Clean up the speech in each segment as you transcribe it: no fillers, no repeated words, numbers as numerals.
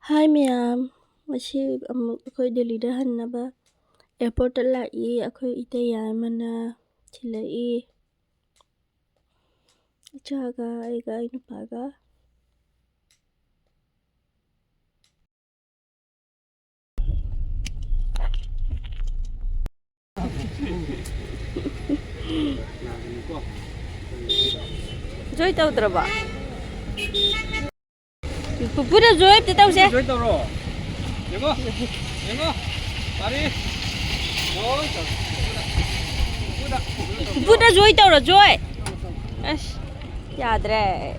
Hi ma'am, ꯉꯁꯤ ꯑꯃꯨꯛ ꯑꯩꯈꯣꯏ ꯗꯦꯜꯂꯤꯗ ꯍꯟꯅꯕ ꯑꯦꯌꯔꯄꯣꯔꯠꯇ ꯂꯥꯛꯏ ꯑꯩꯈꯣꯏ ꯏꯇꯩꯌꯥ ꯑꯃꯅ ꯊꯤꯜꯂꯛꯏ ꯏꯆꯥꯒ ꯑꯩꯒ ꯅꯨꯄꯥꯒ ꯖꯣꯏ ꯇꯧꯗ꯭ꯔꯕꯣ ꯄꯨꯄꯨꯗ ꯖꯣꯏ ꯑꯝꯇ ꯇꯧꯁꯦ ꯖꯣꯏ ꯇꯧꯔꯣ ꯌꯦꯡꯉꯣ ꯌꯦꯡꯉꯣ ꯃꯥꯔꯤ ꯄꯨꯄꯨꯗ ꯖꯣꯏ ꯇꯧꯔꯣ ꯖꯣꯏ ꯑꯁ ꯌꯥꯗ꯭ꯔꯦ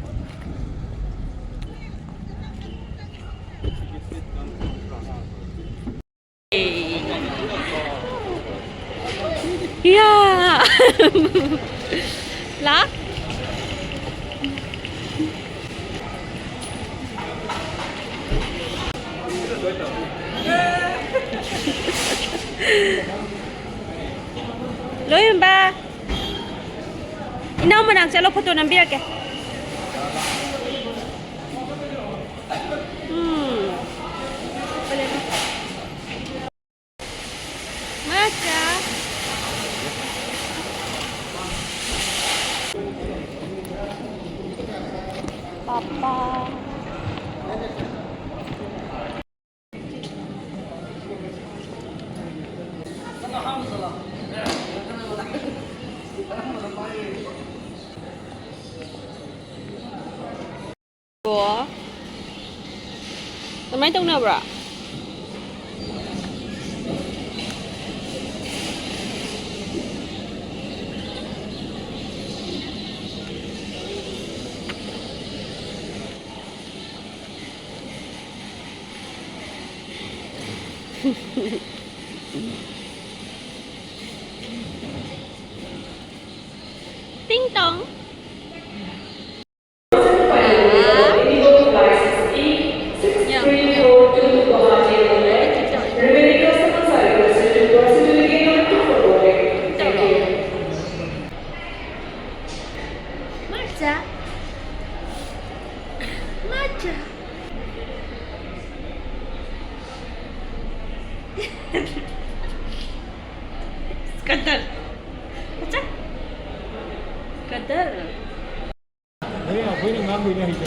야 라? 로윤바 이나오면 셀로 포토 남비할게 맞아 빠빠 뭐? Tụi mấy tung nào bro? Ting tong. Marcha. Marcha. Kadar. Kaca. Kadar. Đấy là với những người này thì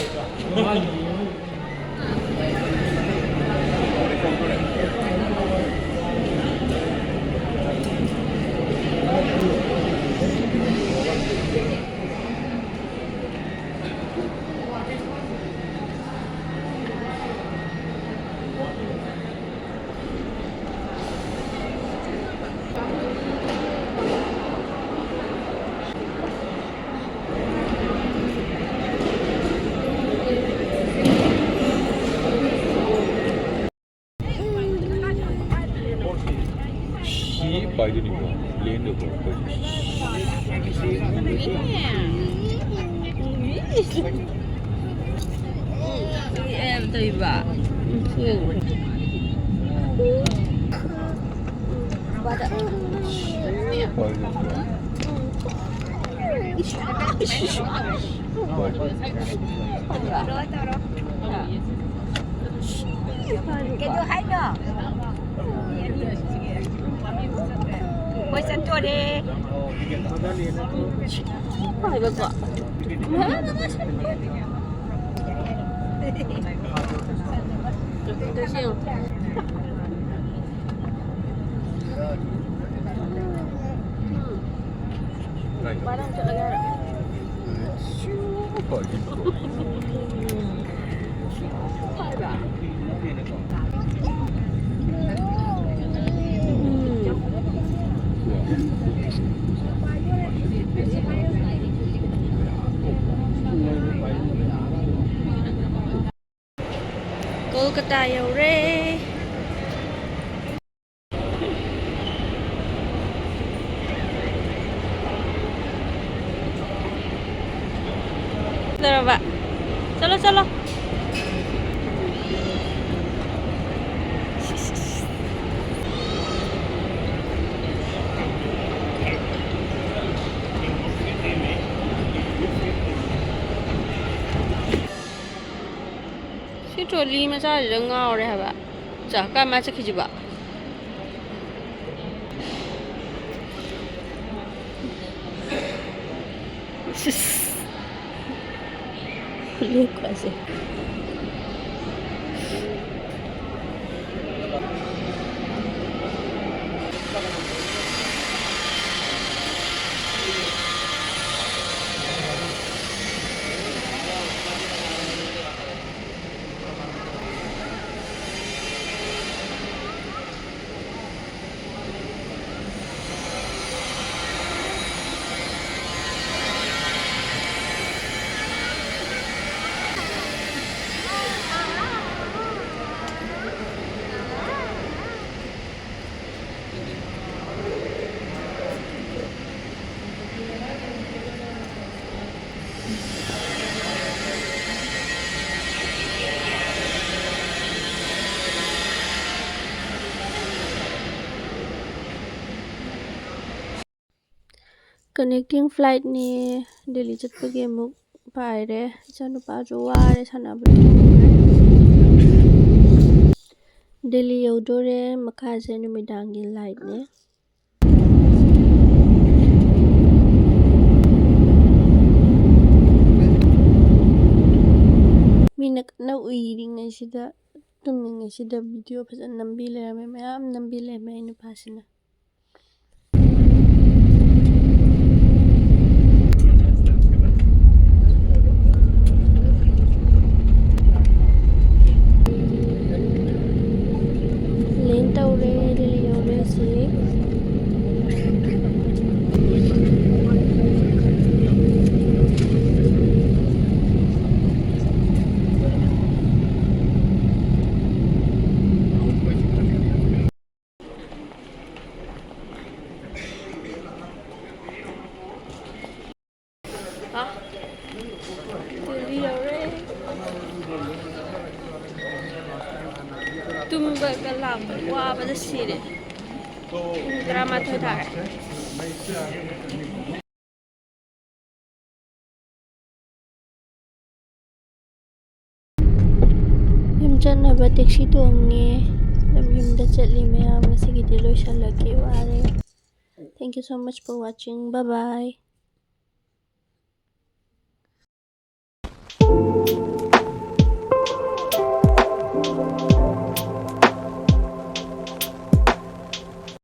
바이든이고 레인도 그렇고 em tùy bà cái tôi thấy nữa quay sân tua đi phải bật quả tôi siêu ba đang chợ ra phải bà Kolkata 여래 들어봐 चलो चलो 시조 trolley ꯃꯆꯥꯁꯤꯗ ꯉꯥꯎꯔꯦ ꯍꯥꯏꯕ ꯆꯥ ꯀꯥꯏ ꯆꯠꯈꯤꯁꯤꯕ ꯈꯨꯠꯂꯦꯞꯀꯁꯦ connecting ꯐ꯭ꯂꯥꯏꯠꯅꯤ Delhi ꯆꯠꯄꯒꯤ ꯑꯃꯨꯛ ꯄꯥꯏꯔꯦ ꯏꯆꯥꯅꯨꯄꯥꯁꯨ ꯋꯥꯔꯦ ꯁꯥꯟꯅꯕꯗ ꯗꯦꯜꯂꯤ ꯌꯧꯗꯣꯔꯦ ꯃꯈꯥꯁꯦ ꯅꯨꯃꯤꯗꯥꯡꯒꯤ ꯂꯥꯏꯠꯅꯦ ꯃꯤꯅ ꯀꯟꯅ ꯎꯏꯔꯤꯉꯩꯁꯤꯗ ꯇꯨꯝꯃꯤꯉꯩꯁꯤꯗ ꯚꯤꯗꯤꯑꯣ ꯐꯖꯅ ꯅꯝꯕꯤ ꯂꯩꯔꯝꯃꯦ ꯃꯌꯥꯝ ꯅꯝꯕꯤ ꯂꯩꯔꯝꯃꯦ ꯑꯩ ꯅꯨꯄꯥꯁꯤꯅ ꯂꯦꯟ ꯇꯧꯔꯦ ꯗꯦꯜꯂꯤ ꯌꯧꯔꯦ ꯍꯧꯖꯤꯛ ꯗꯦꯜꯂꯤ ꯌꯧꯔꯦ ꯇꯨꯝꯕꯒ ꯂꯥꯛꯄ ꯋꯥꯕꯗ ꯁꯤꯔꯦ ꯄꯨꯡ 11 ꯇꯥꯔꯦ ꯌꯨꯝ ꯆꯠꯅꯕ ꯇꯦꯛꯁꯤ ꯇꯣꯡꯉꯦ ꯌꯨꯝꯗ ꯆꯠꯂꯤ ꯃꯌꯥꯝ ꯉꯁꯤꯒꯤꯗꯤ ꯂꯣꯏꯁꯜꯂꯒꯦ ꯋꯥꯔꯦ thank you so much for watching bye by